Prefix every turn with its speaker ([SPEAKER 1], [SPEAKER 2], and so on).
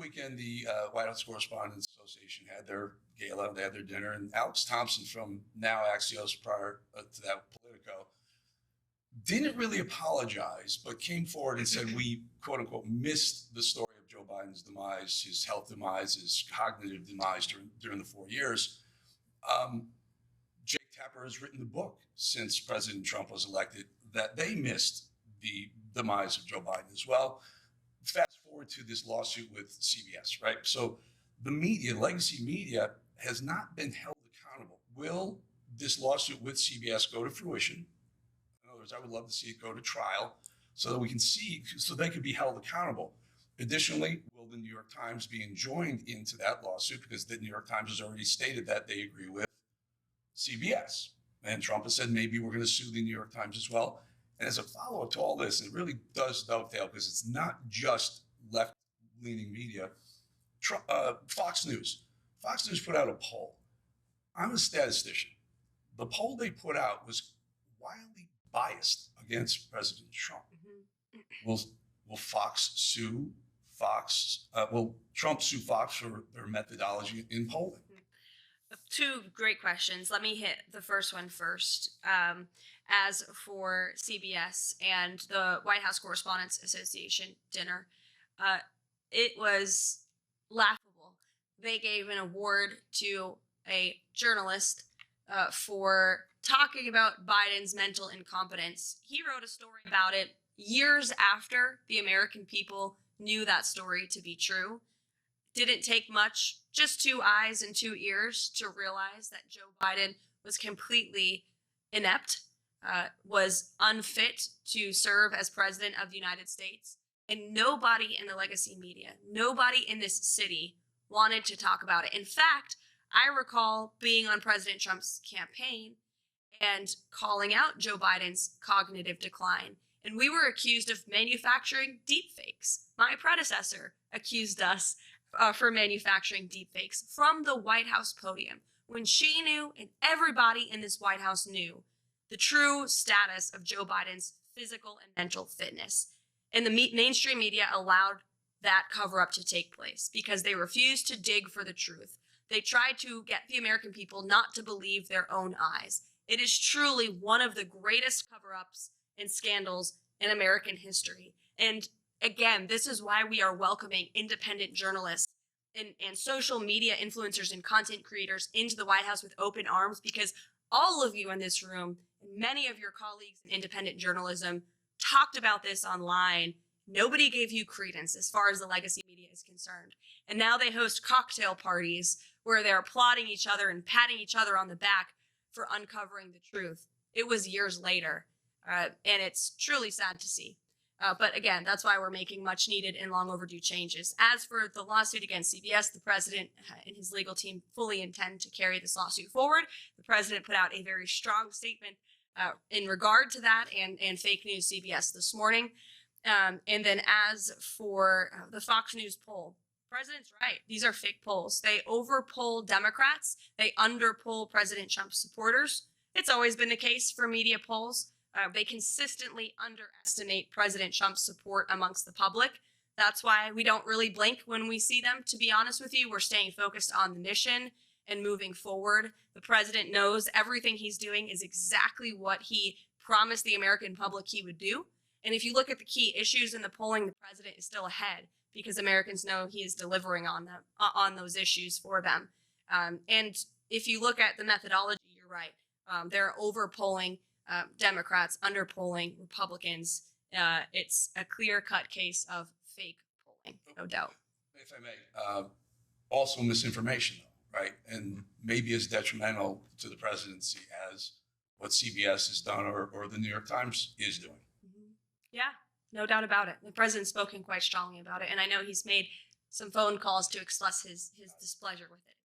[SPEAKER 1] weekend, the White House Correspondents Association had their gala, they had their dinner, and Alex Thompson from now Axios, prior to that Politico, didn't really apologize, but came forward and said we, quote unquote, missed the story of Joe Biden's demise, his health demise, his cognitive demise during the 4 years. Jake Tapper has written the book since President Trump was elected that they missed the demise of Joe Biden as well. Fast forward to this lawsuit with CBS, right? So the media, legacy media, has not been held accountable. Will this lawsuit with CBS go to fruition? In other words, I would love to see it go to trial so that we can see, so they could be held accountable. Additionally, will the New York Times be enjoined into that lawsuit, because the New York Times has already stated that they agree with CBS. And Trump has said maybe we're going to sue the New York Times as well. And as a follow-up to all this, it really does dovetail, because it's not just left-leaning media. Fox News put out a poll. I'm a statistician. The poll they put out was wildly biased against President Trump. Will Fox sue Fox? Will Trump sue Fox for their methodology in polling?
[SPEAKER 2] Two great questions. Let me hit the first one first. As for CBS and the White House Correspondents Association dinner, it was laughable. They gave an award to a journalist for talking about Biden's mental incompetence. He wrote a story about it years after the American people knew that story to be true. Didn't take much, just 2 eyes and 2 ears to realize that Joe Biden was completely inept, was unfit to serve as president of the United States. And nobody in the legacy media, nobody in this city wanted to talk about it. In fact, I recall being on President Trump's campaign and calling out Joe Biden's cognitive decline. And we were accused of manufacturing deepfakes. My predecessor accused us for manufacturing deepfakes from the White House podium, when she knew and everybody in this White House knew the true status of Joe Biden's physical and mental fitness. And the mainstream media allowed that cover-up to take place because they refused to dig for the truth. They tried to get the American people not to believe their own eyes. It is truly one of the greatest cover-ups and scandals in American history. And again, this is why we are welcoming independent journalists and social media influencers and content creators into the White House with open arms, because all of you in this room and many of your colleagues in independent journalism talked about this online. Nobody gave you credence as far as the legacy media is concerned. And now they host cocktail parties where they're applauding each other and patting each other on the back for uncovering the truth. It was years later, and it's truly sad to see. But again, that's why we're making much needed and long overdue changes. As for the lawsuit against CBS, the president and his legal team fully intend to carry this lawsuit forward. The president put out a very strong statement in regard to that and fake news CBS this morning. And then as for the Fox News poll, the president's right. These are fake polls. They overpoll Democrats. They underpoll President Trump's supporters. It's always been the case for media polls. They consistently underestimate President Trump's support amongst the public. That's why we don't really blink when we see them, to be honest with you. We're staying focused on the mission and moving forward. The president knows everything he's doing is exactly what he promised the American public he would do. And if you look at the key issues in the polling, the president is still ahead because Americans know he is delivering on them, on those issues for them. And if you look at the methodology, you're right. They're overpolling Democrats, underpolling Republicans. It's a clear-cut case of fake polling, no doubt.
[SPEAKER 1] If I may, also misinformation, though, right? And maybe as detrimental to the presidency as what CBS has done or the New York Times is doing.
[SPEAKER 2] Yeah, no doubt about it. The president's spoken quite strongly about it, and I know he's made some phone calls to express his displeasure with it.